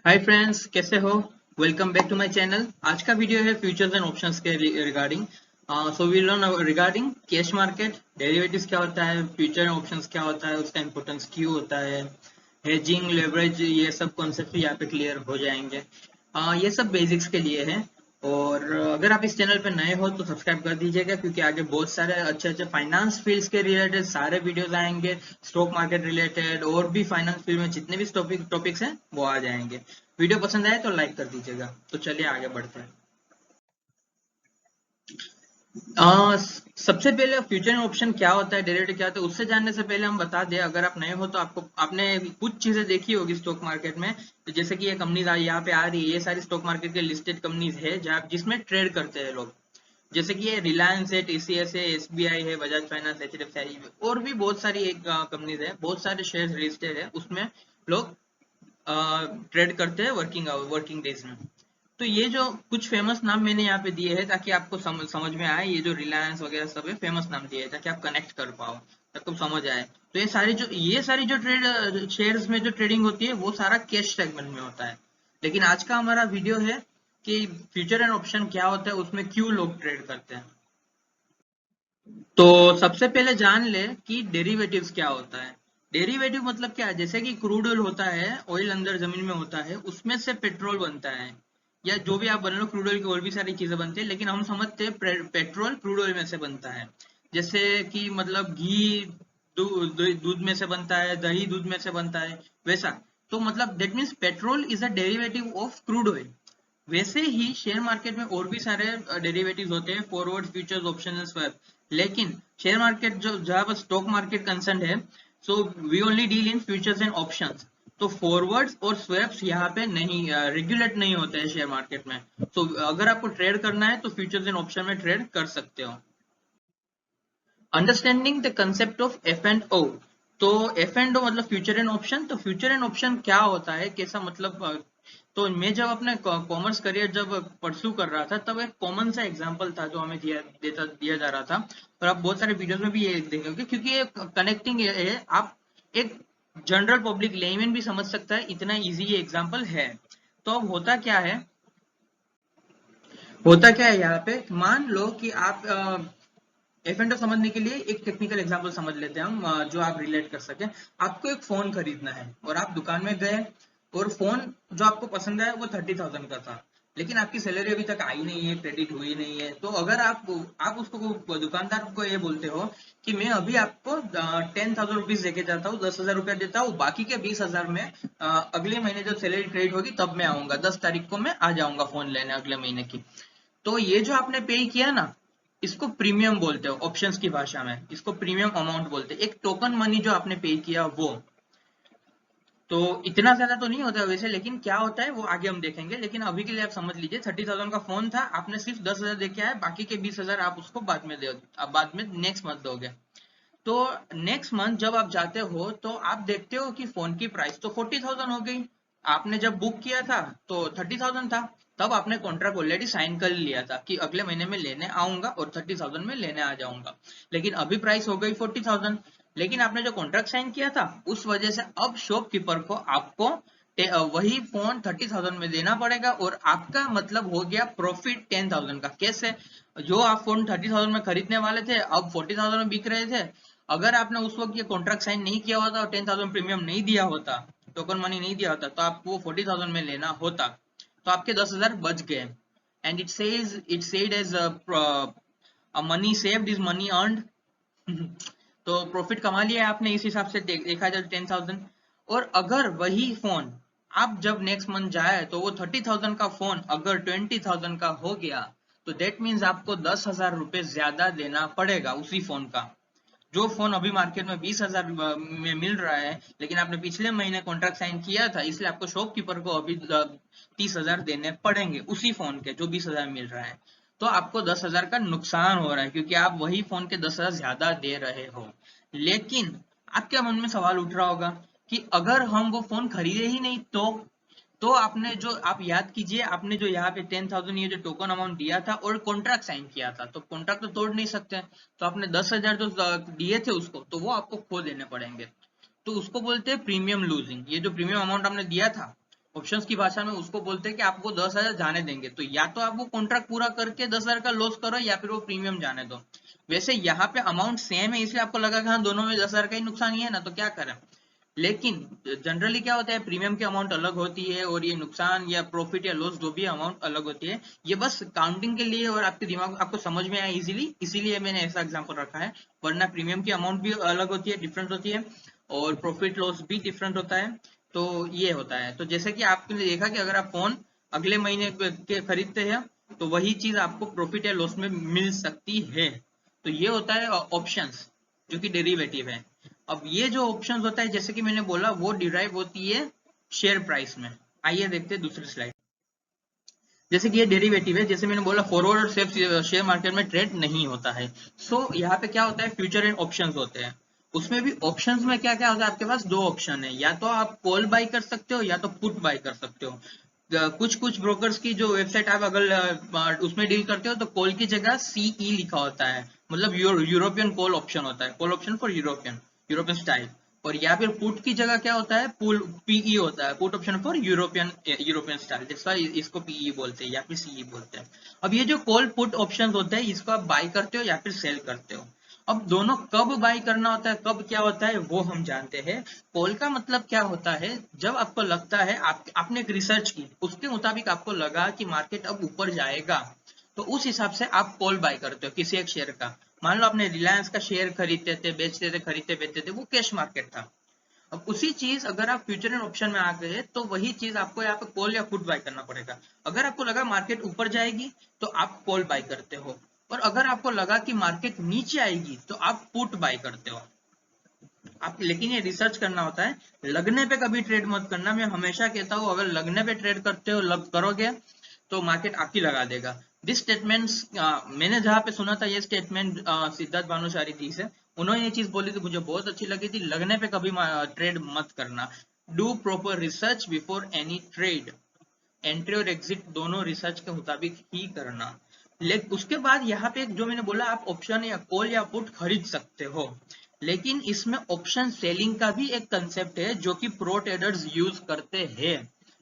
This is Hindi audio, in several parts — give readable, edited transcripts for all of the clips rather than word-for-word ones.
हाय फ्रेंड्स, कैसे हो? Welcome back to my channel. आज का वीडियो है फ्यूचर्स एंड ऑप्शंस के regarding. So we learn regarding cash market, derivatives क्या होता है, फ्यूचर एंड ऑप्शंस क्या होता है, उसका इंपॉर्टेंस क्यों होता है, हेजिंग, लेवरेज, ये सब कॉन्सेप्ट यहाँ पे क्लियर हो जाएंगे। ये सब बेसिक्स के लिए है। और अगर आप इस चैनल पे नए हो तो सब्सक्राइब कर दीजिएगा, क्योंकि आगे बहुत सारे अच्छे अच्छे फाइनेंस फील्ड्स के रिलेटेड सारे वीडियोस आएंगे। स्टॉक मार्केट रिलेटेड और भी फाइनेंस फील्ड में जितने भी टॉपिक्स हैं वो आ जाएंगे। वीडियो पसंद आए तो लाइक कर दीजिएगा। तो चलिए आगे बढ़ते हैं। सबसे पहले फ्यूचर एंड ऑप्शन क्या होता है, डेरिवेटिव क्या होता है, उससे जानने से पहले हम बता दें, अगर आप नए हो तो आपने कुछ चीजें देखी होगी स्टॉक मार्केट में। तो जैसे कि ये कंपनीज यहाँ पे आ रही है, ये सारी स्टॉक मार्केट के लिस्टेड कंपनीज है जहाँ जिसमें ट्रेड करते हैं लोग। जैसे कि ये रिलायंस है, टीसीएस है, एसबीआई है, बजाज फाइनेंस, एचडीएफसी और भी बहुत सारी एक कंपनीज है, बहुत सारे शेयर लिस्टेड है, उसमें लोग ट्रेड करते हैं वर्किंग डेज में। तो ये जो कुछ फेमस नाम मैंने यहाँ पे दिए हैं ताकि आपको समझ में आए, ये जो रिलायंस वगैरह सब है फेमस नाम दिए हैं ताकि आप कनेक्ट कर पाओ, ताकि समझ आए। तो ये सारी जो ट्रेड शेयर्स में जो ट्रेडिंग होती है वो सारा कैश सेगमेंट में होता है। लेकिन आज का हमारा वीडियो है कि फ्यूचर एंड ऑप्शन क्या होता है, उसमें क्यों लोग ट्रेड करते हैं। तो सबसे पहले जान ले कि डेरिवेटिव्स क्या होता है। डेरिवेटिव मतलब क्या है, जैसे कि क्रूड ऑयल होता है, ऑयल अंदर जमीन में होता है, उसमें से पेट्रोल बनता है, या जो भी आप बन लो, क्रूड ऑयल की और भी सारी चीजें बनती है, लेकिन हम समझते हैं पेट्रोल क्रूड ऑयल में से बनता है। जैसे कि मतलब घी दूध में से बनता है, दही दूध में से बनता है, वैसा। तो मतलब that means petrol is a derivative of crude oil. वैसे ही शेयर मार्केट में और भी सारे डेरिवेटिव्स होते हैं, forward, futures, option and swap. लेकिन शेयर मार्केट जो जहां पर स्टॉक मार्केट कंसर्न है, so we only deal in futures and options. तो फॉरवर्ड्स और स्वैप्स यहाँ पे नहीं रेगुलेट नहीं होते हैं शेयर मार्केट में। तो अगर आपको ट्रेड करना है तो फ्यूचर्स एंड ऑप्शन में ट्रेड कर सकते हो। Understanding the concept of F and O. तो एफ एंड ओ मतलब फ्यूचर एंड ऑप्शन। तो फ्यूचर एंड ऑप्शन क्या होता है, कैसा मतलब तो मैं जब अपने कॉमर्स करियर जब परस्यू कर रहा था, तब एक कॉमन सा एग्जांपल था जो हमें दिया जा रहा था। और आप बहुत सारे वीडियोस में भी ये देखेंगे, क्योंकि ये कनेक्टिंग है। आप एक जनरल पब्लिक लेमैन भी समझ सकता है, इतना इजी ये एग्जांपल है। तो अब होता क्या है यहाँ पे, मान लो कि आप एफ एंड समझने के लिए एक टेक्निकल एग्जांपल समझ लेते हैं हम, जो आप रिलेट कर सके। आपको एक फोन खरीदना है और आप दुकान में गए, और फोन जो आपको पसंद है वो 30,000 का था, लेकिन आपकी सैलरी अभी तक आई नहीं है, क्रेडिट हुई नहीं है। तो अगर आप उसको दुकानदार को ये बोलते हो कि मैं अभी आपको 10,000 रुपीज देके जाता हूँ, 10,000 रुपया देता हूँ, बाकी के 20,000 में अगले महीने जब सैलरी क्रेडिट होगी तब मैं आऊंगा, 10 तारीख को मैं आ जाऊंगा फोन लेने अगले महीने की। तो ये जो आपने पे किया ना, इसको प्रीमियम बोलते हो ऑप्शंस की भाषा में, इसको प्रीमियम अमाउंट बोलते हैं, एक टोकन मनी जो आपने पे किया वो। तो इतना ज्यादा तो नहीं होता है वैसे, लेकिन क्या होता है वो आगे हम देखेंगे। लेकिन अभी के लिए आप समझ लीजिए, 30,000 का फोन था, आपने सिर्फ 10,000 दे के आए, बाकी के 20,000 आप उसको बाद में नेक्स्ट मंथ दोगे। तो नेक्स्ट मंथ जब आप जाते हो तो आप देखते हो कि फोन की प्राइस तो 40,000 हो गई। आपने जब बुक किया था तो 30,000 था, तब आपने कॉन्ट्रैक्ट ऑलरेडी साइन कर लिया था कि अगले महीने में लेने आऊंगा और 30,000 में लेने आ जाऊंगा। लेकिन अभी प्राइस हो गई 40,000। लेकिन आपने जो कॉन्ट्रैक्ट साइन किया था उस वजह से अब शॉपकीपर को आपको वही फोन 30,000 में देना पड़ेगा, और आपका मतलब हो गया प्रॉफिट 10,000 का। कैसे? जो आप फोन 30,000 में खरीदने वाले थे अब 40,000 में बिक रहे थे। अगर आपने उस वक्त ये कॉन्ट्रैक्ट साइन नहीं किया होता और 10,000 प्रीमियम नहीं दिया होता, टोकन मनी नहीं दिया होता, तो आपको वो 40,000 में लेना होता। तो आपके 10,000 बच गए। And it said as money saved is money earned. तो प्रॉफिट कमा लिया आपने इस हिसाब से, देखा जाए 10,000। और अगर वही फोन आप जब नेक्स्ट मंथ जाए तो वो 30,000 का फोन अगर 20,000 का हो गया, तो देट मीन्स आपको 10,000 रुपए ज्यादा देना पड़ेगा उसी फोन का। जो फोन अभी मार्केट में 20,000 में मिल रहा है, लेकिन आपने पिछले महीने कॉन्ट्रैक्ट साइन किया था, इसलिए आपको शॉपकीपर को अभी 30,000 देने पड़ेंगे उसी फोन के जो 20,000 मिल रहा है। तो आपको 10,000 का नुकसान हो रहा है, क्योंकि आप वही फोन के 10,000 ज्यादा दे रहे हो। लेकिन आपके मन में सवाल उठ रहा होगा कि अगर हम वो फोन खरीदे ही नहीं तो आपने जो आप याद कीजिए, आपने जो यहाँ पे 10,000 ये जो टोकन अमाउंट दिया था और कॉन्ट्रैक्ट साइन किया था, तो कॉन्ट्रैक्ट तो तोड़ नहीं सकते। तो आपने 10,000 जो दिए थे उसको, तो वो आपको खो देने पड़ेंगे। तो उसको बोलते हैं प्रीमियम लूजिंग। ये जो प्रीमियम अमाउंट हमने दिया था ऑप्शंस की भाषा में उसको बोलते हैं कि आपको 10,000 जाने देंगे, तो या तो आप वो कॉन्ट्रैक्ट पूरा करके 10,000 का लॉस करो या फिर वो प्रीमियम जाने दो। वैसे यहाँ पे अमाउंट सेम है, इसलिए आपको लगा कि हाँ दोनों में 10,000 का ही नुकसान ही है ना, तो क्या करें। लेकिन जनरली क्या होता है, प्रीमियम की अमाउंट अलग होती है और ये नुकसान या प्रॉफिट या लॉस जो भी अमाउंट अलग होती है। ये बस काउंटिंग के लिए और आपके दिमाग आपको समझ में आए इजीली, इसीलिए मैंने ऐसा एग्जांपल रखा है। वरना प्रीमियम की अमाउंट भी अलग होती है, डिफरेंट होती है, और प्रॉफिट लॉस भी डिफरेंट होता है। तो ये होता है। तो जैसे कि आपने देखा कि अगर आप फोन अगले महीने के खरीदते हैं तो वही चीज आपको प्रॉफिट या लॉस में मिल सकती है। तो ये होता है ऑप्शंस, जो कि डेरिवेटिव है। अब ये जो ऑप्शंस होता है, जैसे कि मैंने बोला, वो डिराइव होती है शेयर प्राइस में। आइए देखते हैं दूसरी स्लाइड। जैसे कि ये डेरिवेटिव है, जैसे मैंने बोला फॉरवर्ड और शेयर मार्केट में ट्रेड नहीं होता है। सो यहाँ पे क्या होता है, फ्यूचर एंड ऑप्शंस होते हैं। उसमें भी ऑप्शंस में क्या क्या होता है, आपके पास दो ऑप्शन है, या तो आप कॉल बाई कर सकते हो या तो पुट बाई कर सकते हो। कुछ कुछ ब्रोकर्स की जो वेबसाइट आप अगर उसमें डील करते हो तो कॉल की जगह सीई लिखा होता है, मतलब यूरोपियन कॉल ऑप्शन होता है, call option for European, European style. और या फिर पुट की जगह क्या होता है, पुल पीई होता है, put option for European, European style, जिसका इसको पीई बोलते हैं या फिर सीई बोलते हैं। अब ये जो कॉल पुट ऑप्शन होते हैं, इसको आप बाई करते हो या फिर सेल करते हो। अब दोनों कब बाई करना होता है, कब क्या होता है, वो हम जानते हैं। कॉल का मतलब क्या होता है, जब आपको लगता है, आपने एक रिसर्च की, उसके मुताबिक आपको लगा कि मार्केट अब ऊपर जाएगा, तो उस हिसाब से आप कॉल बाय करते हो किसी एक शेयर का। मान लो आपने रिलायंस का शेयर खरीदते थे, बेचते थे, खरीदते बेचते थे, वो कैश मार्केट था। अब उसी चीज अगर आप फ्यूचर एंड ऑप्शन में आ गए तो वही चीज आपको यहाँ पे कॉल या पुट बाय करना पड़ेगा। अगर आपको लगा मार्केट ऊपर जाएगी तो आप कॉल बाय करते हो, और अगर आपको लगा कि मार्केट नीचे आएगी तो आप पुट बाय करते हो। आप लेकिन ये रिसर्च करना होता है, लगने पे कभी ट्रेड मत करना। मैं हमेशा कहता हूँ अगर लगने पे ट्रेड करते हो, लग करोगे तो मार्केट आपकी लगा देगा। दिस स्टेटमेंट्स, मैंने जहाँ पे सुना था ये स्टेटमेंट सिद्धार्थ भानुशाली जी से, उन्होंने ये चीज बोली थी, मुझे बहुत अच्छी लगी थी, लगने पे कभी ट्रेड मत करना। Do proper research before any trade. Entry और एग्जिट दोनों रिसर्च के मुताबिक ही करना। लेकिन उसके बाद यहाँ पे जो मैंने बोला, आप ऑप्शन या कॉल या पुट खरीद सकते हो, लेकिन इसमें ऑप्शन सेलिंग का भी एक कंसेप्ट है जो कि प्रो ट्रेडर्स यूज करते हैं।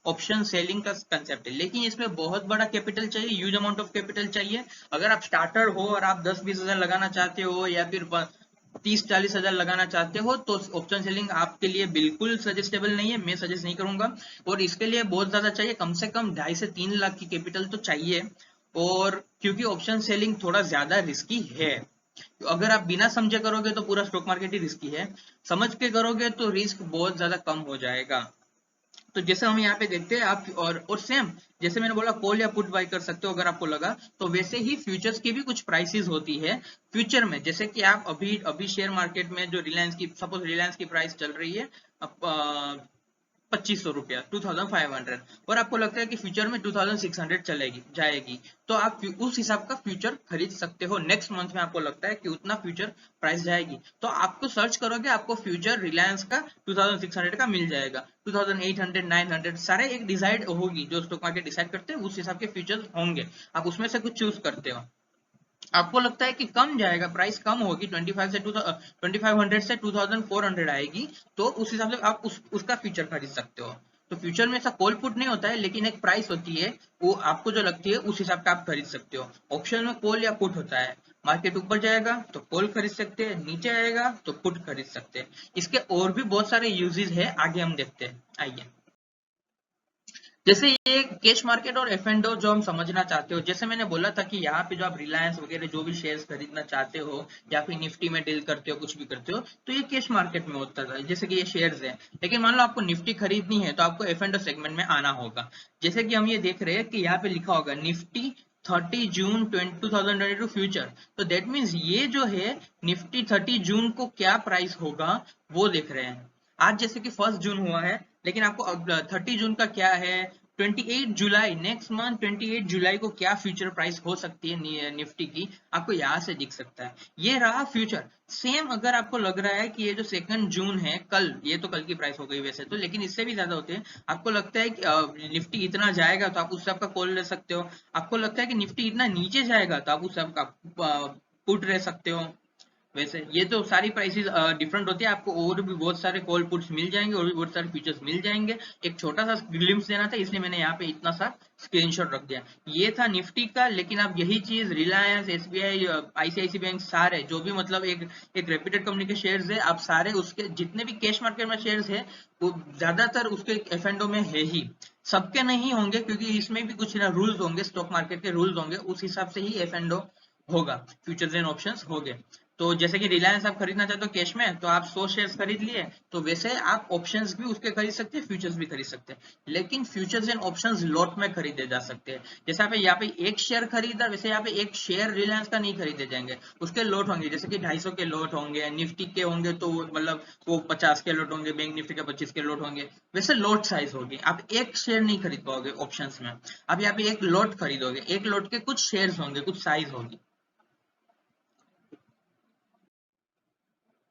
ऑप्शन सेलिंग का कंसेप्ट है, लेकिन इसमें बहुत बड़ा कैपिटल चाहिए, ह्यूज अमाउंट ऑफ कैपिटल चाहिए। अगर आप स्टार्टर हो और आप 10-20 हजार लगाना चाहते हो या फिर 30-40 हजार लगाना चाहते हो तो ऑप्शन सेलिंग आपके लिए बिल्कुल सजेस्टेबल नहीं है, मैं सजेस्ट नहीं करूंगा। और इसके लिए बहुत ज्यादा चाहिए, कम से कम 2.5 से 3 लाख की कैपिटल तो चाहिए। और क्योंकि ऑप्शन सेलिंग थोड़ा ज्यादा रिस्की है, तो अगर आप बिना समझे करोगे तो पूरा स्टॉक मार्केट ही रिस्की है, समझ के करोगे तो रिस्क बहुत ज्यादा कम हो जाएगा। तो जैसे हम यहाँ पे देखते हैं, आप और सेम जैसे मैंने बोला कॉल या पुट बाय कर सकते हो अगर आपको लगा, तो वैसे ही फ्यूचर्स की भी कुछ प्राइसेस होती है फ्यूचर में। जैसे कि आप अभी अभी शेयर मार्केट में जो रिलायंस की, सपोज रिलायंस की प्राइस चल रही है 2500 रुपया, 2500, और आपको लगता है कि फ्यूचर में 2600 चलेगी जाएगी, तो आप उस हिसाब का फ्यूचर खरीद सकते हो। नेक्स्ट मंथ में आपको लगता है कि उतना फ्यूचर प्राइस जाएगी, तो आपको सर्च करोगे, आपको फ्यूचर रिलायंस का 2600 का मिल जाएगा। 2800, 900 सारे एक डिसाइड होगी, जो स्टॉक मार्केट डिसाइड करते हैं उस हिसाब के फ्यूचर होंगे, आप उसमें से कुछ चूज करते हो। आपको लगता है कि कम जाएगा, प्राइस कम होगी, 2500 से 2400 आएगी, तो उस हिसाब से आप उसका फ्यूचर खरीद सकते हो। तो फ्यूचर में ऐसा कॉल पुट नहीं होता है, लेकिन एक प्राइस होती है, वो आपको जो लगती है उस हिसाब का आप खरीद सकते हो। ऑप्शन में कॉल या पुट होता है, मार्केट ऊपर जाएगा तो कॉल खरीद सकते हैं, नीचे आएगा तो पुट खरीद सकते हैं। इसके और भी बहुत सारे यूजेस है, आगे हम देखते हैं, आइए। जैसे ये कैश मार्केट और एफ एंड जो हम समझना चाहते हो, जैसे मैंने बोला था कि यहाँ पे जो आप रिलायंस वगैरह जो भी शेयर्स खरीदना चाहते हो या फिर निफ्टी में डील करते हो, कुछ भी करते हो, तो ये कैश मार्केट में होता था, जैसे कि ये शेयर्स है। लेकिन मान लो आपको निफ्टी खरीदनी है तो आपको एफ एंड सेगमेंट में आना होगा। जैसे कि हम ये देख रहे हैं कि यहाँ पे लिखा होगा निफ्टी 30 जून 2022 फ्यूचर, तो दैट मीन्स ये जो है निफ्टी 30 जून को क्या प्राइस होगा वो देख रहे हैं। आज जैसे कि 1 जून हुआ है, लेकिन आपको 30 जून का क्या है, 28 जुलाई, नेक्स्ट मंथ 28 जुलाई को क्या फ्यूचर प्राइस हो सकती है निफ्टी की, आपको यहाँ से दिख सकता है। ये रहा फ्यूचर। सेम अगर आपको लग रहा है कि ये जो 2 जून है, कल, ये तो कल की प्राइस हो गई वैसे तो, लेकिन इससे भी ज्यादा होते हैं। आपको लगता है कि निफ्टी इतना जाएगा तो आप उस सबका कॉल ले सकते हो। आपको लगता है कि निफ्टी इतना नीचे जाएगा तो आप उस सबका पुट ले सकते हो। वैसे ये तो सारी प्राइसेस डिफरेंट होती है, आपको और भी बहुत सारे कॉल पुट्स मिल जाएंगे और भी बहुत सारे फीचर्स मिल जाएंगे। एक छोटा सा ग्लिम्स देना था इसलिए मैंने यहाँ पे इतना सा स्क्रीनशॉट रख दिया। ये था निफ्टी का, लेकिन अब यही चीज रिलायंस, एसबीआई, आईसीआईसी बैंक, सारे जो भी मतलब एक रेप्यूटेड कंपनी के शेयर्स है, आप सारे उसके जितने भी कैश मार्केट में शेयर्स है वो ज्यादातर उसके एफ एंड ओ में है ही। सबके नहीं होंगे क्योंकि इसमें भी कुछ ना रूल्स होंगे, स्टॉक मार्केट के रूल्स होंगे, उस हिसाब से ही एफ एंड ओ होगा, फ्यूचर्स एंड ऑप्शंस होंगे। तो जैसे कि रिलायंस आप खरीदना चाहते हो कैश में, तो आप 100 शेयर्स खरीद लिए, तो वैसे आप ऑप्शंस भी उसके खरीद सकते हैं, फ्यूचर्स भी खरीद सकते हैं, लेकिन फ्यूचर्स एंड ऑप्शंस लॉट में खरीदे जा सकते हैं। जैसे आप यहाँ पे एक शेयर खरीदा, वैसे यहाँ पे एक शेयर रिलायंस का नहीं खरीदे जाएंगे, उसके लॉट होंगे, जैसे कि 250 के लॉट होंगे, निफ्टी के होंगे तो मतलब वो 50 के लॉट होंगे, बैंक निफ्टी के 25 के लॉट होंगे, वैसे लॉट साइज होगी। आप एक शेयर नहीं खरीद पाओगे ऑप्शंस में, आप यहाँ पे एक लॉट खरीदोगे, एक लॉट के कुछ शेयर्स होंगे, कुछ साइज होगी।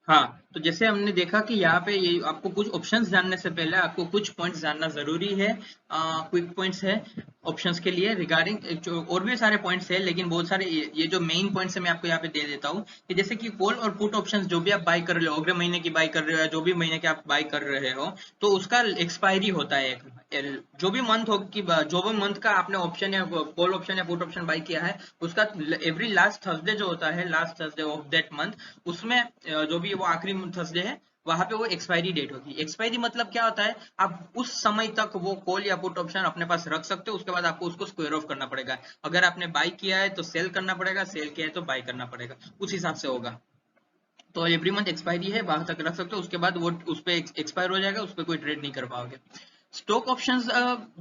हाँ, तो जैसे हमने देखा कि यहाँ पे ये आपको कुछ ऑप्शंस जानने से पहले आपको कुछ पॉइंट्स जानना जरूरी है, क्विक पॉइंट्स है ऑप्शंस के लिए रिगार्डिंग, जो और भी सारे पॉइंट्स है लेकिन बहुत सारे ये जो मेन पॉइंट्स है मैं आपको यहाँ पे दे देता हूँ कि जैसे कि कॉल और पुट ऑप्शंस जो भी आप बाय कर रहे हो, अगले महीने की बाय कर रहे हो या जो भी महीने के आप बाय कर रहे हो, तो उसका एक्सपायरी होता है जो भी मंथ हो कि जो भी मंथ का आपने ऑप्शन या कॉल ऑप्शन या पुट ऑप्शन बाय किया है, उसका एवरी लास्ट थर्सडे जो होता है, last Thursday of that month, उसमें जो भी वो आखिरी थर्सडे है वहां पे वो एक्सपायरी डेट होगी। एक्सपायरी मतलब क्या होता है, आप उस समय तक वो कॉल या पुट ऑप्शन अपने पास रख सकते हो, उसके बाद आपको उसको स्क्वायर ऑफ करना पड़ेगा। अगर आपने बाय किया है तो सेल करना पड़ेगा, सेल किया है तो बाय करना पड़ेगा, उस हिसाब से होगा। तो एवरी मंथ एक्सपायरी है, वहां तक रख सकते हो, उसके बाद वो उस पर एक्सपायर हो जाएगा, उस पर कोई ट्रेड नहीं कर पाओगे। स्टॉक ऑप्शंस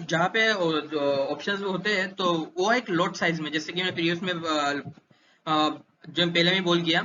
जहाँ पे ऑप्शंस होते हैं तो वो एक लॉट साइज में, जैसे कि मैं प्रीवियस में जो पहले में बोल किया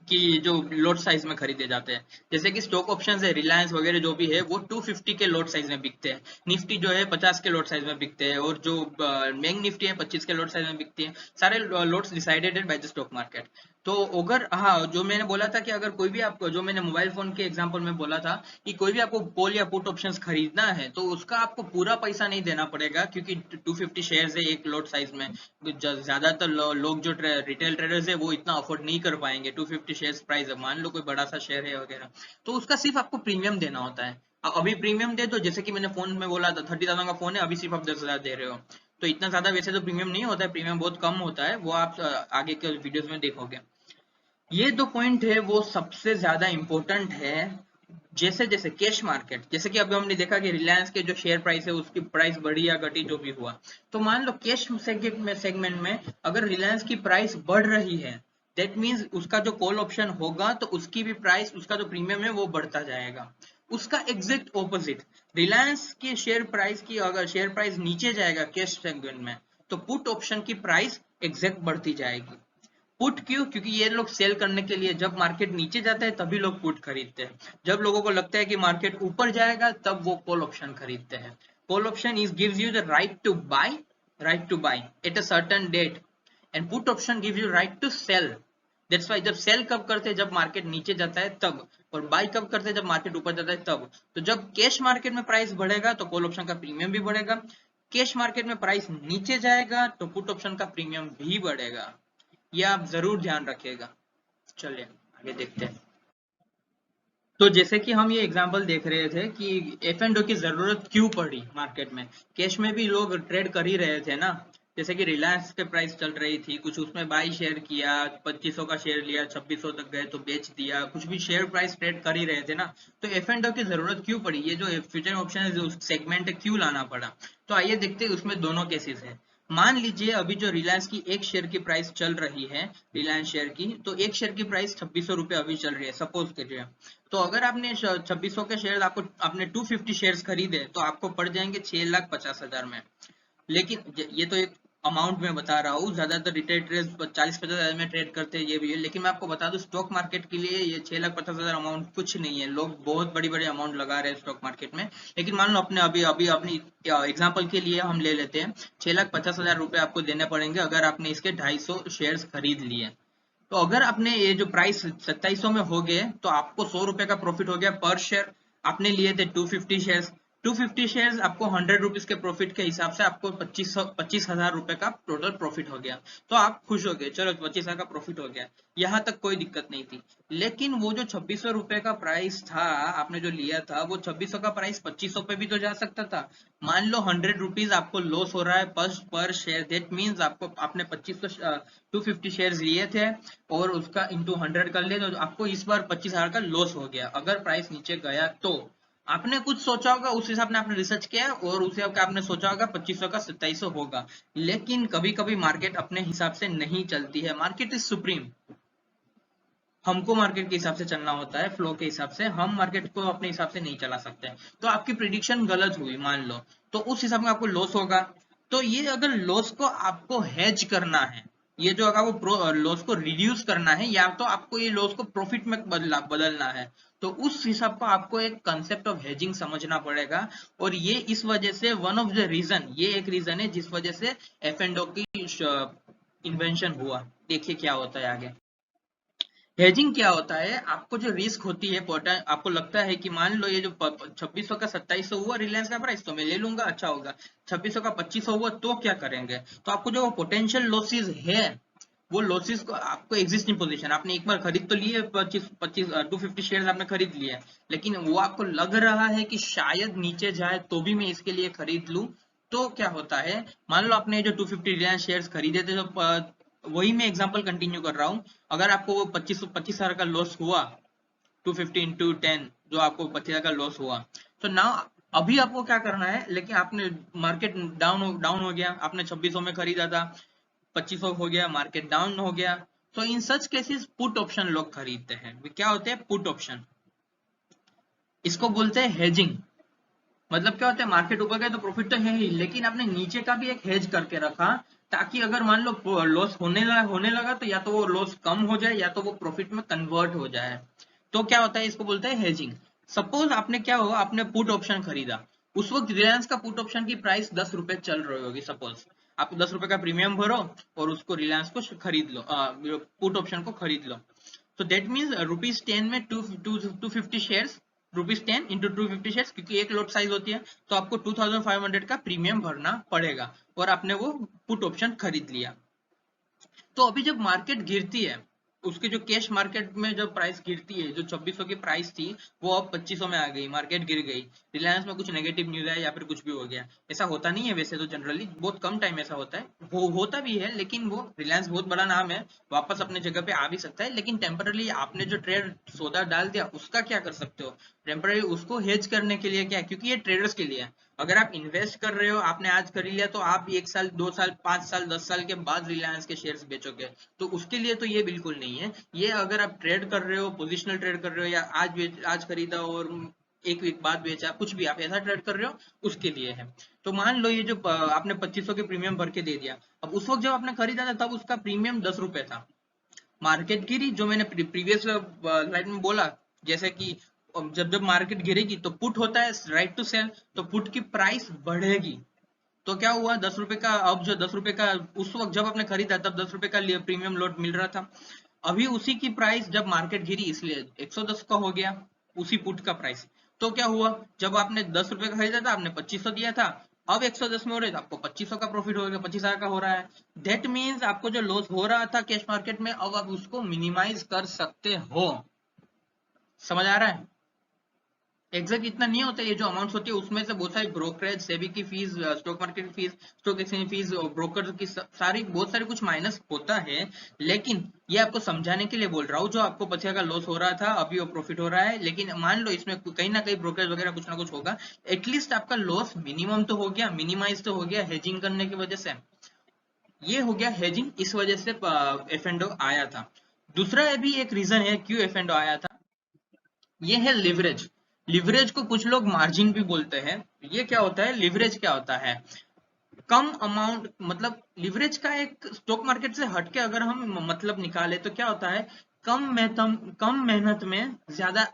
कि जो लोट साइज में खरीदे जाते हैं, जैसे कि स्टॉक ऑप्शंस है, रिलायंस वगैरह जो भी है वो 250 के लोट साइज में बिकते हैं, निफ्टी जो है 50 के लोट साइज में बिकते हैं, और जो बैंक निफ्टी है 25 के लोट साइज में बिकती है। सारे lots decided by the stock market. तो अगर हाँ, जो मैंने बोला था कि अगर कोई भी आपको, जो मैंने मोबाइल फोन के एग्जांपल में बोला था कि कोई भी आपको कॉल या पुट ऑप्शंस खरीदना है तो उसका आपको पूरा पैसा नहीं देना पड़ेगा, क्योंकि 250 शेयर्स है एक लोट साइज में। ज्यादातर लोग जो रिटेल ट्रेडर्स है वो इतना अफोर्ड नहीं कर पाएंगे, 250 शेयर्स प्राइस है, मान लो कोई बड़ा सा शेयर है वगैरह, तो उसका सिर्फ आपको प्रीमियम देना होता है। अभी प्रीमियम दे तो जैसे कि मैंने फोन में बोला था 30,000 का फोन है, अभी सिर्फ आप 10,000 दे रहे हो, तो इतना ज्यादा वैसे तो प्रीमियम नहीं होता है, प्रीमियम बहुत कम होता है, वो आप आगे के वीडियोस में देखोगे। ये दो पॉइंट है वो सबसे ज्यादा इंपॉर्टेंट है। जैसे जैसे कैश मार्केट, जैसे कि अभी हमने देखा कि रिलायंस के जो शेयर प्राइस है उसकी प्राइस बढ़ी या घटी जो भी हुआ, तो मान लो कैश सेगमेंट में अगर रिलायंस की प्राइस बढ़ रही है, दैट मीन्स उसका जो कॉल ऑप्शन होगा तो उसकी भी प्राइस, उसका जो प्रीमियम है वो बढ़ता जाएगा। उसका एग्जैक्ट ऑपोजिट, रिलायंस के शेयर प्राइस की अगर शेयर प्राइस नीचे जाएगा कैश सेगमेंट में, तो पुट ऑप्शन की प्राइस एग्जैक्ट बढ़ती जाएगी। पुट क्यों? क्योंकि ये लोग सेल करने के लिए, जब मार्केट नीचे जाता है तभी लोग पुट खरीदते हैं, जब लोगों को लगता है कि मार्केट ऊपर जाएगा तब वो कॉल ऑप्शन खरीदते हैं। Call option is gives you the right to buy at a certain date, and put option give you right to sell. That's why, जब सेल कब करते हैं, जब मार्केट नीचे जाता है तब, और बाय कब करते हैं, जब मार्केट ऊपर जाता है तब। तो जब कैश मार्केट में प्राइस बढ़ेगा तो कॉल ऑप्शन का प्रीमियम भी बढ़ेगा, कैश मार्केट में प्राइस नीचे जाएगा तो पुट ऑप्शन का प्रीमियम भी बढ़ेगा। ये आप जरूर ध्यान रखिएगा। चलिए आगे देखते हैं। तो जैसे कि हम ये एग्जांपल देख रहे थे कि एफ एंड ओ की जरूरत क्यों पड़ी मार्केट में, कैश में भी लोग ट्रेड कर ही रहे थे ना। जैसे कि रिलायंस के प्राइस चल रही थी, कुछ उसमें बाई शेयर किया, 2500 का शेयर लिया, 2600 तक गए तो बेच दिया, कुछ भी शेयर प्राइस ट्रेड कर ही रहे थे ना। तो एफ एंड ओ की जरूरत क्यों पड़ी, ये जो फ्यूचर ऑप्शन है जो सेगमेंट है क्यों लाना पड़ा। तो आइए देखते हैं, उसमें दोनों केसेस है। मान लीजिए अभी जो रिलायंस की एक शेयर की प्राइस चल रही है, रिलायंस शेयर की, तो एक शेयर की प्राइस 2600 रुपए अभी चल रही है, सपोज कीजिए। तो अगर आपने 2600 के शेयर, आपको आपने 250 शेयर्स खरीदे तो आपको पड़ जाएंगे 6,50,000 में। लेकिन ये तो एक अमाउंट में बता रहा हूँ, ज्यादातर रिटेल ट्रेडर्स 40-50 हजार में ट्रेड करते हैं, ये भी है, लेकिन मैं आपको बता दूं स्टॉक मार्केट के लिए ये 6,50,000 अमाउंट कुछ नहीं है। लोग बहुत बड़ी बड़ी अमाउंट लगा रहे हैं स्टॉक मार्केट में, लेकिन मान लो अपने अभी अभी अपनी एग्जाम्पल के लिए हम ले लेते हैं, 6,50,000 रुपए आपको देने पड़ेंगे अगर आपने इसके 250 शेयर्स खरीद लिए। तो अगर आपने ये जो प्राइस 2700 में हो गए तो आपको 100 रुपए का प्रॉफिट हो गया पर शेयर। आपने लिए थे 250 शेयर्स, 250 शेयर्स आपको 100 रुपीज के प्रॉफिट के हिसाब से आपको 25,000 रुपए का टोटल प्रॉफिट हो गया। तो आप खुश हो गए, चलो 25,000 का प्रॉफिट हो गया, यहाँ तक कोई दिक्कत नहीं थी। लेकिन वो जो 2600 रुपए का प्राइस था आपने जो लिया था, वो 2600 का प्राइस 2500 पे भी तो जा सकता था। मान लो 100 रुपीज आपको लॉस हो रहा है पर शेयर, दैट मीन्स आपको आपने 250 शेयर्स लिए थे और उसका इंटू 100 कर ले, तो आपको इस बार 25,000 का लॉस हो गया। अगर प्राइस नीचे गया तो आपने कुछ सोचा होगा, उस हिसाब से आपने रिसर्च किया और उस हिसाब से आपने सोचा होगा 2500 का 2700 होगा। लेकिन कभी कभी मार्केट अपने हिसाब से नहीं चलती है, मार्केट इज सुप्रीम। हमको मार्केट के हिसाब से चलना होता है, फ्लो के हिसाब से। हम मार्केट को अपने हिसाब से नहीं चला सकते। तो आपकी प्रिडिक्शन गलत हुई मान लो, तो उस हिसाब में आपको लॉस होगा। तो ये अगर लॉस को आपको हेज करना है, ये जो अगर वो लॉस को रिड्यूस करना है, या तो आपको ये लॉस को प्रॉफिट में बदलना है, तो उस हिसाब का आपको एक कंसेप्ट ऑफ हेजिंग समझना पड़ेगा। और ये इस वजह से वन ऑफ द रीजन, ये एक रीजन है जिस वजह से F&O की इन्वेंशन हुआ। देखिए क्या होता है आगे। हेजिंग क्या होता है, आपको जो रिस्क होती है, आपको लगता है कि मान लो ये जो 2600 का 2700 हुआ रिलायंस का प्राइस, तो मैं ले लूंगा, अच्छा होगा। 2600 का 2500 हुआ तो क्या करेंगे? तो आपको जो पोटेंशियल लॉसेस है, वो लॉसेस को आपको एग्जिस्टिंग पोजीशन आपने एक बार खरीद तो लिए, 250 शेयर्स आपने खरीद लिए, लेकिन वो आपको लग रहा है कि शायद नीचे जाए तो भी मैं इसके लिए खरीद लूं। तो क्या होता है, मान लो आपने जो 250 रिलायंस शेयर्स खरीदे थे, तो वही मैं एग्जांपल कंटिन्यू कर रहा हूँ। अगर आपको वो 25,000 का लॉस हुआ, 250 इंटू 10, जो आपको 25,000 का लॉस हुआ, तो ना अभी आपको क्या करना है, लेकिन आपने मार्केट डाउन हो गया, आपने 2600 में खरीदा था, 2500 हो गया, मार्केट डाउन हो गया। तो इन सच केसेस पुट ऑप्शन लोग खरीदते हैं। क्या होते हैं पुट ऑप्शन? इसको बोलते हैं हेजिंग। मतलब क्या होता है, मार्केट ऊपर गया तो प्रॉफिट तो है ही, लेकिन आपने नीचे का भी एक हेज करके रखा, ताकि अगर मान लो लॉस होने लगा तो या तो वो लॉस कम हो जाए या तो वो प्रॉफिट में कन्वर्ट हो जाए। तो क्या होता है, इसको बोलते हैं हेजिंग। सपोज आपने क्या हुआ, आपने पुट ऑप्शन खरीदा, उस वक्त रिलायंस का पुट ऑप्शन की प्राइस 10 रुपए चल रही होगी। सपोज आप 10 रुपए का प्रीमियम भरो और उसको रिलायंस को खरीद लो, पुट ऑप्शन को खरीद लो। तो दैट मीन्स ₹10 में 250 शेयर्स, ₹10 इंटू 250 शेयर्स, क्योंकि एक लॉट साइज होती है, तो आपको 2500 का प्रीमियम भरना पड़ेगा, और आपने वो पुट ऑप्शन खरीद लिया। तो अभी जब मार्केट गिरती है, उसके जो कैश मार्केट में जब प्राइस गिरती है, जो 2600 की प्राइस थी वो अब 2500 में आ गई, मार्केट गिर गई, रिलायंस में कुछ नेगेटिव न्यूज है या फिर कुछ भी हो गया। ऐसा होता नहीं है वैसे तो, जनरली बहुत कम टाइम ऐसा होता है, होता भी है, लेकिन वो रिलायंस बहुत बड़ा नाम है, वापस अपने जगह पे आ भी सकता है। लेकिन टेम्पररी आपने जो ट्रेड सौदा डाल दिया, उसका क्या कर सकते हो? टेम्पररी उसको हेज करने के लिए क्या है, क्योंकि ये ट्रेडर्स के लिए है। अगर आप इन्वेस्ट कर रहे हो, आपने आज कर लिया, तो आप 1 साल 2 साल 5 साल 10 साल के बाद रिलायंस के शेयर्स बेचोगे, तो उसके लिए तो ये बिल्कुल नहीं है। ये अगर आप ट्रेड कर रहे हो, पोजिशनल ट्रेड कर रहे हो, या आज खरीदा और एक वीक बाद बेचा, कुछ भी आप ऐसा ट्रेड कर रहे हो, उसके लिए है। तो मान लो ये जो आपने 2500 के प्रीमियम भर के दे दिया, अब उस वक्त जब आपने खरीदा था तब उसका प्रीमियम 10 रुपए था। मार्केट गिरी, जो मैंने प्रीवियस स्लाइड में बोला, जैसे कि जब जब मार्केट गिरेगी तो पुट होता है राइट टू सेल, तो पुट की प्राइस बढ़ेगी। तो क्या हुआ, 10 रुपए का, अब जो 10 रुपए का उस वक्त जब आपने खरीदा तब 10 रुपए का प्रीमियम लॉट मिल रहा था, अभी उसी की प्राइस जब मार्केट गिरी इसलिए 110 का हो गया उसी पुट का प्राइस। तो क्या हुआ, जब आपने 10 रुपए का खरीदा था, आपने 2500 दिया था, अब 110 में हो रहे तो आपको 2500 का प्रॉफिट हो गया, 25,000 का हो रहा है। दैट मीन्स आपको जो लॉस हो रहा था कैश मार्केट में, अब आप उसको मिनिमाइज कर सकते हो। समझ आ रहा है? एग्जैक्ट इतना नहीं होता, ये जो अमाउंट होती है उसमें से बहुत सारी ब्रोकरेज, सेबी की फीस, स्टॉक मार्केट की fees, stock exchange fees, broker की सारी बहुत सारी कुछ माइनस होता है। लेकिन ये आपको समझाने के लिए बोल रहा हूँ, जो आपको 25 का लॉस हो रहा था अभी वो प्रॉफिट हो रहा है, लेकिन मान लो इसमें कहीं ना कहीं ब्रोकरेज वगैरह कुछ ना कुछ होगा, एटलीस्ट आपका लॉस मिनिमम तो हो गया, मिनिमाइज तो हो गया हेजिंग करने की वजह से। ये हो गया हेजिंग, इस वजह से F&O आया था। दूसरा भी एक रीजन है क्यों F&O आया था, ये है लिवरेज। लिवरेज को कुछ लोग मार्जिन भी बोलते हैं। ये क्या होता है, लिवरेज क्या होता है, कम अमाउंट, मतलब लिवरेज का एक स्टॉक मार्केट से हटके अगर हम मतलब निकाले तो क्या होता है, कम मेहनत में ज्यादा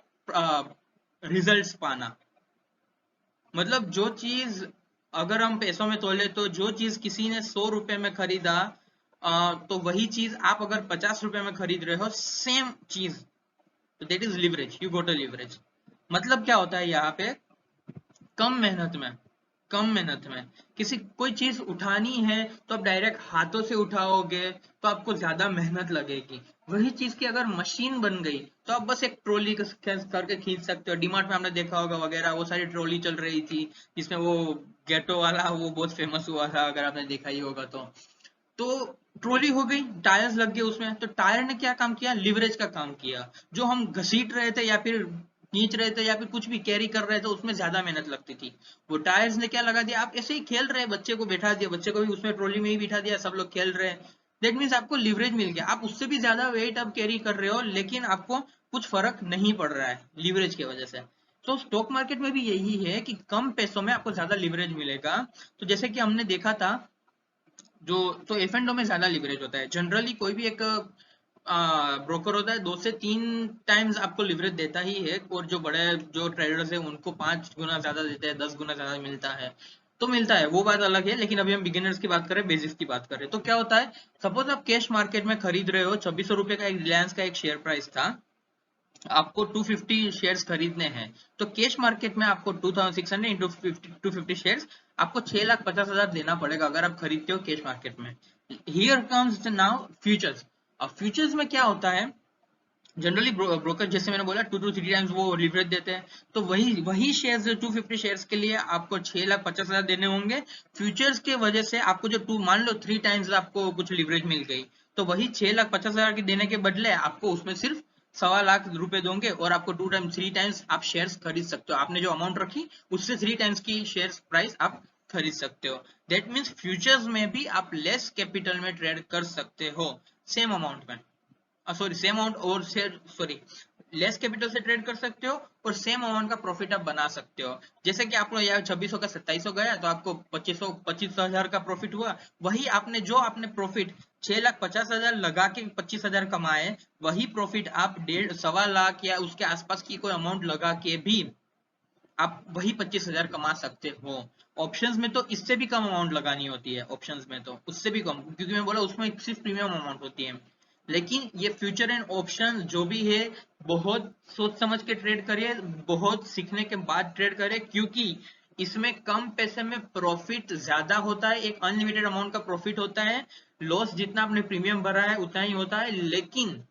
रिजल्ट्स पाना। मतलब जो चीज अगर हम पैसों में तोले, तो जो चीज किसी ने 100 रुपए में खरीदा, तो वही चीज आप अगर 50 रुपए में खरीद रहे हो, सेम चीज, तो that is leverage, you got a leverage. मतलब क्या होता है यहाँ पे, कम मेहनत में किसी कोई चीज उठानी है तो आप डायरेक्ट हाथों से उठाओगे तो आपको ज्यादा मेहनत लगेगी। वही चीज की अगर मशीन बन गई तो आप बस एक ट्रॉली करके खींच सकते हो। डीमार्ट में हमने देखा होगा वगैरह, वो सारी ट्रॉली चल रही थी जिसमें वो गेटो वाला वो बहुत फेमस हुआ था, अगर आपने देखा ही होगा तो ट्रॉली हो गई, टायर्स लग गए उसमें, तो टायर ने क्या काम किया, लिवरेज का काम किया। जो हम घसीट रहे थे या फिर खींच रहे थे या फिर कुछ भी कैरी कर रहे थे उसमें ज्यादा मेहनत लगती थी, वो टायर्स ने क्या लगा दिया, आप ऐसे ही खेल रहे हैं, बच्चे को बैठा दिया, बच्चे को भी उसमें ट्रॉली में ही बिठा दिया, सब लोग खेल रहे हैं। दैट मीन्स आपको लिवरेज मिल गया, आप उससे भी ज्यादा वेट अब कैरी कर रहे हो लेकिन आपको कुछ फर्क नहीं पड़ रहा है लिवरेज की वजह से। तो स्टॉक मार्केट में भी यही है कि कम पैसों में आपको ज्यादा लिवरेज मिलेगा। तो जैसे कि हमने देखा था, जो तो एफ एंड ओ में ज्यादा लिवरेज होता है। जनरली कोई भी एक ब्रोकर होता है 2 से 3 टाइम्स आपको लिवरेज देता ही है, और जो बड़े जो ट्रेडर्स है उनको 5 गुना ज्यादा देते हैं, 10 गुना ज्यादा मिलता है। तो मिलता है, वो बात अलग है, लेकिन अभी हम बिगिनर्स की बात करें, बेसिक्स की बात करें, तो क्या होता है, सपोज आप कैश मार्केट में खरीद रहे हो, 2600 रुपए का एक रिलायंस का एक शेयर प्राइस था, आपको 250 शेयर्स खरीदने हैं। तो कैश मार्केट में आपको 2600 इंटू 250 शेयर्स, आपको 6,50,000 देना पड़ेगा अगर आप खरीदते हो कैश मार्केट में। Here comes now futures. अब फ्यूचर्स में क्या होता है, जनरली ब्रोकर जैसे मैंने बोला 2 to 3 टाइम्स वो लिवरेज देते हैं, तो वही शेयर्स, 250 शेयर्स के लिए आपको 6,50,000 देने होंगे। फ्यूचर्स के वजह से आपको जो टू मान लो 3 टाइम्स आपको कुछ लिवरेज मिल गई, तो वही 6,50,000 की देने के बदले आपको उसमें सिर्फ 1,25,000 रुपए दोगे, और आपको 3 टाइम्स आप शेयर्स खरीद सकते हो। आपने जो अमाउंट रखी उससे 3 टाइम्स की शेयर्स प्राइस आप खरीद सकते हो। दैट मीन्स फ्यूचर्स में भी आप लेस कैपिटल में ट्रेड कर सकते हो, सेम अमाउंट में, सॉरी सेम अमाउंट, और सॉरी लेस कैपिटल से ट्रेड कर सकते हो और सेम अमाउंट का प्रॉफिट आप बना सकते हो। जैसे कि आपको यार 2600 का 2700 गया तो आपको 25,000 का प्रॉफिट हुआ। वही आपने जो आपने प्रॉफिट 6,50,000 लगा के 25,000 कमाए, वही प्रॉफिट आप 1.5 लाख या उसके आसपास की कोई अमाउंट लगा के भी आप वही 25,000 कमा सकते हो। ऑप्शंस में तो इससे भी कम अमाउंट लगानी होती है, ऑप्शंस में तो उससे भी कम, क्योंकि मैं बोला उसमें सिर्फ प्रीमियम अमाउंट होती है। लेकिन ये फ्यूचर एंड ऑप्शन जो भी है, बहुत सोच समझ के ट्रेड करिए, बहुत सीखने के बाद ट्रेड करिए, क्योंकि इसमें कम पैसे में प्रॉफिट ज्यादा होता है, एक अनलिमिटेड अमाउंट का प्रॉफिट होता है। लॉस जितना आपने प्रीमियम भरा है उतना ही होता है, लेकिन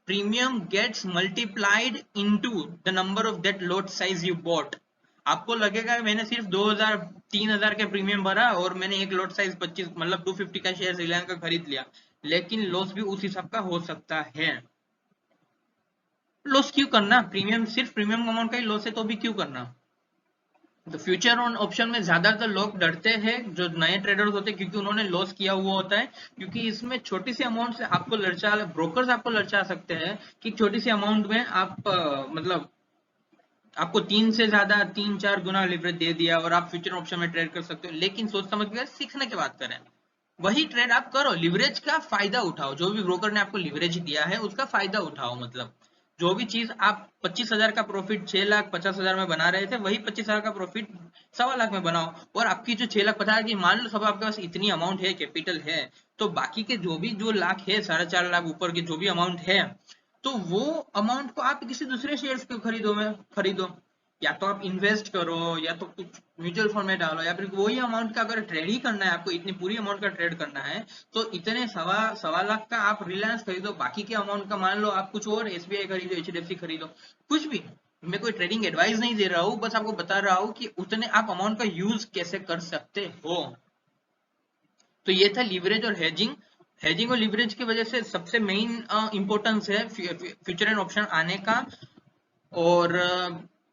premium gets multiplied into the number of that lot size you bought. आपको लगेगा मैंने सिर्फ 2,000 3,000 के प्रीमियम भरा और मैंने एक लॉट साइज 25 मतलब 250 का शेयर रिलायंस का खरीद लिया, लेकिन लॉस भी उस हिसाब का हो सकता है। लॉस क्यों करना, प्रीमियम सिर्फ प्रीमियम अमाउंट का ही लॉस है तो भी क्यों करना। तो फ्यूचर ऑन ऑप्शन में ज्यादातर लोग डरते हैं जो नए ट्रेडर्स होते हैं, क्योंकि उन्होंने लॉस किया हुआ होता है। क्योंकि इसमें छोटी सी अमाउंट से आपको ललचा, ब्रोकर्स आपको ललचा सकते हैं कि छोटी सी अमाउंट में आप मतलब आपको 3 से ज्यादा 3-4 गुना लिवरेज दे दिया और आप फ्यूचर ऑप्शन में ट्रेड कर सकते हो। लेकिन सोच समझ के सीखने की बात करें, वही ट्रेड आप करो, लिवरेज का फायदा उठाओ, जो भी ब्रोकर ने आपको लिवरेज दिया है उसका फायदा उठाओ। मतलब जो भी चीज आप 25,000 का प्रॉफिट 6,50,000 में बना रहे थे, वही 25,000 का प्रॉफिट 1,25,000 में बनाओ। और आपकी जो 6,50,000 की, मान लो सब आपके पास इतनी अमाउंट है, कैपिटल है, तो बाकी के जो भी जो लाख है, 4.5 लाख ऊपर के जो भी अमाउंट है, तो वो अमाउंट को आप किसी दूसरे शेयर्स के खरीदो, या तो आप इन्वेस्ट करो या तो कुछ म्यूचुअल फंड में डालो, या फिर वही अमाउंट का अगर ट्रेड ही करना है आपको, इतनी पूरी अमाउंट का ट्रेड करना है, तो इतने सवा सवा लाख का आप रिलायंस खरीदो, बाकी के अमाउंट का मान लो आप कुछ और एसबीआई खरीदो, एचडीएफसी खरीदो, कुछ भी। मैं कोई ट्रेडिंग एडवाइस नहीं दे रहा हूँ, बस आपको बता रहा हूँ कि उतने आप अमाउंट का यूज कैसे कर सकते हो। तो ये था लीवरेज और हेजिंग। हेजिंग और लीवरेज की वजह से सबसे मेन इंपॉर्टेंस है फ्यूचर एंड ऑप्शन आने का। और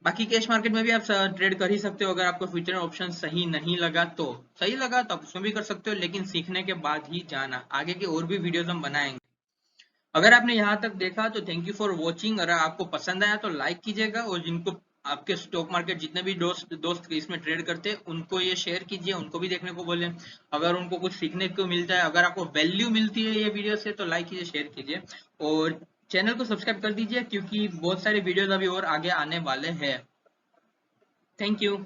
बाकी कैश मार्केट में भी आप ट्रेड कर ही सकते हो, अगर आपको फ्यूचर ऑप्शन सही नहीं लगा तो। सही लगा तो आप उसमें भी कर सकते हो, लेकिन सीखने के बाद ही जाना। आगे की और भी वीडियोस हम बनाएंगे। अगर आपने यहाँ तक देखा तो थैंक यू फॉर वॉचिंग। अगर आपको पसंद आया तो लाइक कीजिएगा, और जिनको आपके स्टॉक मार्केट जितने भी दोस्त इसमें ट्रेड करते हैं उनको ये शेयर कीजिए, उनको भी देखने को बोले, अगर उनको कुछ सीखने को मिलता है, अगर आपको वैल्यू मिलती है ये वीडियो से, तो लाइक कीजिए, शेयर कीजिए, और चैनल को सब्सक्राइब कर दीजिए, क्योंकि बहुत सारे वीडियोस अभी और आगे आने वाले हैं। Thank you.